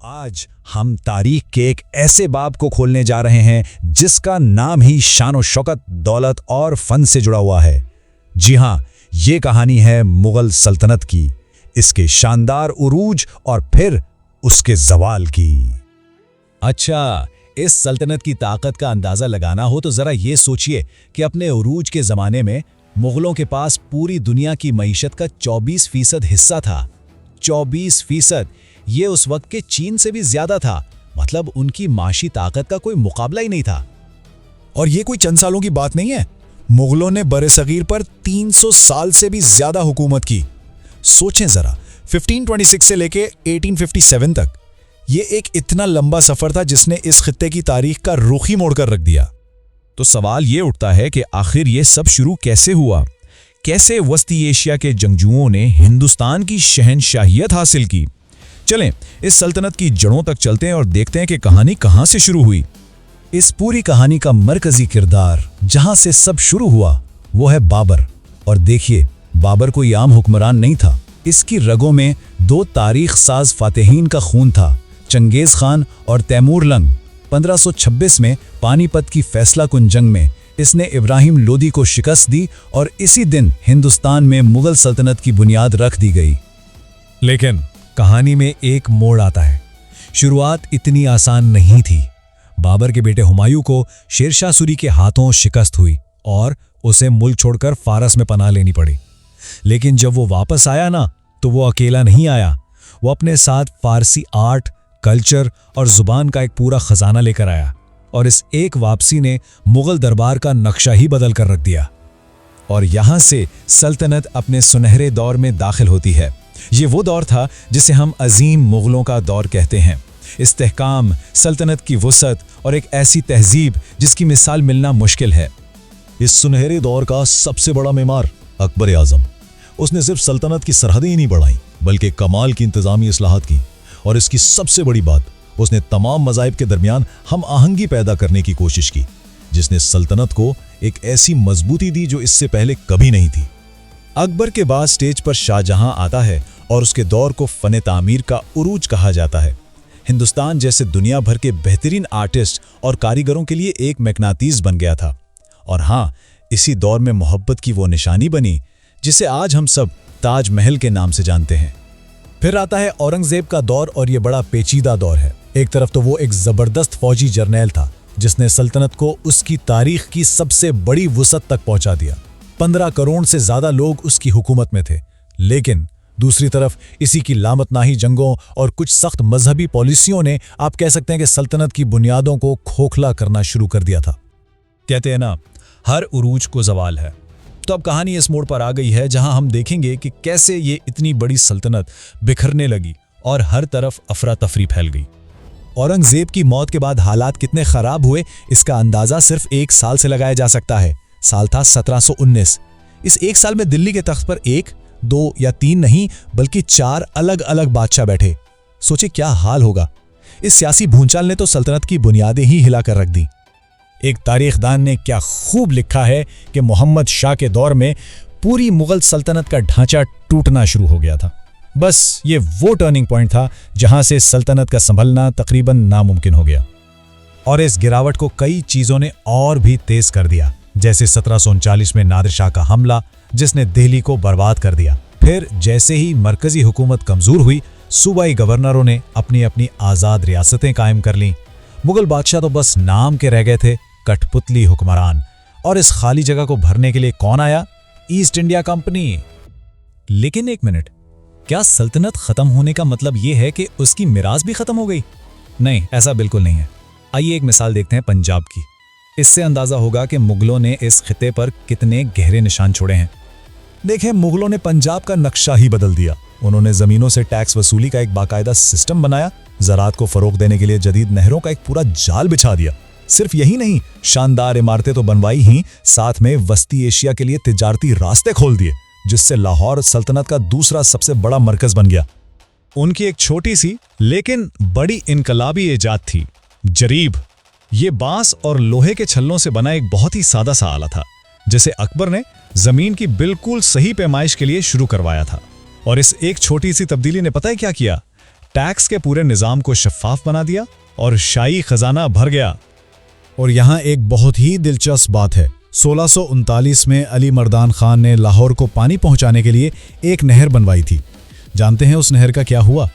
आज हम तारीख के एक ऐसे बाब को खोलने जा रहे हैं जिसका नाम ही शान शौकत, दौलत और फन से जुड़ा हुआ है। जी हाँ, ये कहानी है मुगल सल्तनत की, इसके शानदार उरूज और फिर उसके ज़वाल की। अच्छा, इस सल्तनत की ताकत का अंदाजा लगाना हो तो जरा ये सोचिए कि अपने उरूज के जमाने में मुगलों के पास पूरी दुनिया की मईशत का 24% हिस्सा था। 24%, ये उस वक्त के चीन से भी ज्यादा था। मतलब उनकी माशी ताकत का कोई मुकाबला ही नहीं था। और ये कोई चंद सालों की बात नहीं है, मुगलों ने बरे-सगीर पर 300 साल से भी ज्यादा हुकूमत की। सोचें जरा, 1526 से लेके 1857 तक, ये एक इतना लंबा सफर था जिसने इस खित्ते की तारीख का रुख ही मोड़कर रख दिया। तो सवाल ये उठता है कि आखिर ये सब शुरू कैसे हुआ? कैसे वस्ती एशिया के जंगजुओं ने हिंदुस्तान की शहनशाहियत हासिल की? चलें इस सल्तनत की जड़ों तक चलते हैं और देखते हैं कि कहानी कहां से शुरू हुई। इस पूरी कहानी का मरकजी किरदार जहां से सब शुरू हुआ वो है बाबर। और देखिए, बाबर कोई आम हुक्मरान नहीं था। इसकी रगों में दो तारीख साज फातेहीन का खून था, चंगेज खान और तैमूर लंग। 1526 में पानीपत की फैसला कुन जंग में इसने इब्राहिम लोदी को शिकस्त दी और इसी दिन हिंदुस्तान में मुगल सल्तनत की बुनियाद रख दी गई। लेकिन कहानी में एक मोड़ आता है। शुरुआत इतनी आसान नहीं थी। बाबर के बेटे हुमायूं को शेरशाह सूरी के हाथों शिकस्त हुई और उसे मुल्क छोड़कर फारस में पनाह लेनी पड़ी। लेकिन जब वो वापस आया ना, तो वो अकेला नहीं आया। वो अपने साथ फारसी आर्ट, कल्चर और जुबान का एक पूरा खजाना लेकर आया। और इस एक वापसी ने मुगल दरबार का नक्शा ही बदल कर रख दिया। और यहां से सल्तनत अपने सुनहरे दौर में दाखिल होती है। ये वो दौर था जिसे हम अजीम मुगलों का दौर कहते हैं। इस्तेहकाम, सल्तनत की वुसअत और एक ऐसी तहजीब जिसकी मिसाल मिलना मुश्किल है। इस सुनहरे दौर का सबसे बड़ा मेमार अकबर आजम। उसने सिर्फ सल्तनत की सरहदें ही नहीं बढ़ाई, बल्कि कमाल की इंतजामी इस्लाहात की। और इसकी सबसे बड़ी बात, उसने तमाम मज़ाहिब के दरमियान हम आहंगी पैदा करने की कोशिश की, जिसने सल्तनत को एक ऐसी मजबूती दी जो इससे पहले कभी नहीं थी। अकबर के बाद स्टेज पर शाहजहां आता है और उसके दौर को फन तामीर का उरूज कहा जाता है। हिंदुस्तान जैसे दुनिया भर के बेहतरीन आर्टिस्ट और कारीगरों के लिए एक मैग्नातीस बन गया था। और हाँ, इसी दौर में मोहब्बत की वो निशानी बनी जिसे आज हम सब ताजमहल के नाम से जानते हैं। फिर आता है औरंगजेब का दौर और ये बड़ा पेचीदा दौर है। एक तरफ तो वो एक जबरदस्त फौजी जर्नैल था जिसने सल्तनत को उसकी तारीख की सबसे बड़ी वुसअत तक पहुंचा दिया। 15 करोड़ से ज्यादा लोग उसकी हुकूमत में थे। लेकिन दूसरी तरफ इसी की लामतनाही जंगों और कुछ सख्त मजहबी पॉलिसियों ने, आप कह सकते हैं कि सल्तनत की बुनियादों को खोखला करना शुरू कर दिया था। कहते हैं ना, हर उरूज को ज़वाल है। तो अब कहानी इस मोड़ पर आ गई है जहां हम देखेंगे कि कैसे ये इतनी बड़ी सल्तनत बिखरने लगी और हर तरफ अफरा तफरी फैल गई। औरंगजेब की मौत के बाद हालात कितने खराब हुए, इसका अंदाजा सिर्फ एक साल से लगाया जा सकता है। साल था 1719। इस एक साल में दिल्ली के तख्त पर 1, 2 या 3 नहीं, बल्कि 4 अलग अलग बादशाह बैठे। सोचे क्या हाल होगा। इस सियासी भूचाल ने तो सल्तनत की बुनियादें ही हिलाकर रख दी। एक तारीखदान ने क्या खूब लिखा है कि मोहम्मद शाह के दौर में पूरी मुगल सल्तनत का ढांचा टूटना शुरू हो गया था। बस ये वो टर्निंग पॉइंट था जहां से सल्तनत का संभलना तकरीबन नामुमकिन हो गया। और इस गिरावट को कई चीजों ने और भी तेज कर दिया, जैसे 1739 में नादिर शाह का हमला जिसने दिल्ली को बर्बाद कर दिया। फिर जैसे ही मरकजी हुकूमत कमजोर हुई, सूबाई गवर्नरों ने अपनी अपनी आज़ाद रियासतें कायम कर लीं। मुगल बादशाह तो बस नाम के रह गए थे, कठपुतली हुक्मरान। और इस खाली जगह को भरने के लिए कौन आया? East India company. लेकिन एक मिनट, क्या सल्तनत खत्म होने का मतलब यह है कि उसकी मिरास भी खत्म हो गई? नहीं, ऐसा बिल्कुल नहीं है। आइए एक मिसाल देखते हैं पंजाब की। इससे अंदाजा होगा कि मुगलों ने इस खिते पर कितने गहरे निशान छोड़े हैं। देखें, मुगलों ने पंजाब का नक्शा ही बदल दिया। उन्होंने जमीनों से टैक्स वसूली का एक बाकायदा सिस्टम बनाया, ज़राअत को फरोग देने के लिए जदीद नहरों का एक पूरा जाल बिछा दिया। सिर्फ यही नहीं, शानदार इमारतें तो बनवाई ही, साथ में वस्ती एशिया के लिए तिजारती रास्ते खोल दिए, जिससे लाहौर सल्तनत का दूसरा सबसे बड़ा मरकज बन गया। उनकी एक छोटी सी लेकिन बड़ी इनकलाबी इजाद थी, जरीब। ये बांस और लोहे के छल्लों से बना एक बहुत ही सादा सा आला था, जिसे अकबर ने जमीन की बिल्कुल सही पैमाइश के लिए शुरू करवाया था। और इस एक छोटी सी तब्दीली ने पता है क्या किया? टैक्स के पूरे निजाम को शफाफ बना दिया और शाही खजाना भर गया। और यहाँ एक बहुत ही दिलचस्प बात है। 1639 में अली मर्दान खान ने लाहौर को पानी पहुंचाने के लिए एक नहर बनवाई थी। जानते हैं उस नहर का क्या हुआ?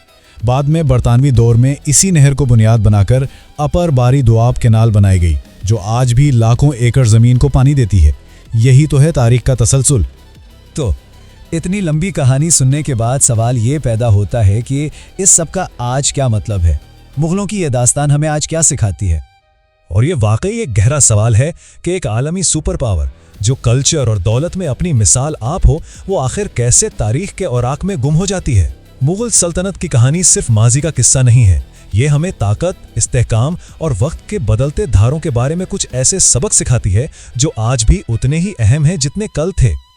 बाद में बरतानवी दौर में इसी नहर को बुनियाद बनाकर अपर बारी दुआब कैनाल बनाई गई, जो आज भी लाखों एकड़ जमीन को पानी देती है। यही तो है तारीख का तसलसल। तो इतनी लंबी कहानी सुनने के बाद सवाल ये पैदा होता है कि इस सब का आज क्या मतलब है? मुगलों की यह दास्तान हमें आज क्या सिखाती है? और ये वाकई एक गहरा सवाल है कि एक आलमी सुपर पावर जो कल्चर और दौलत में अपनी मिसाल आप हो, वो आखिर कैसे तारीख के औराक में गुम हो जाती है? मुगल सल्तनत की कहानी सिर्फ माजी का किस्सा नहीं है। ये हमें ताकत, इस्तेहकाम और वक्त के बदलते धारों के बारे में कुछ ऐसे सबक सिखाती है जो आज भी उतने ही अहम हैं जितने कल थे।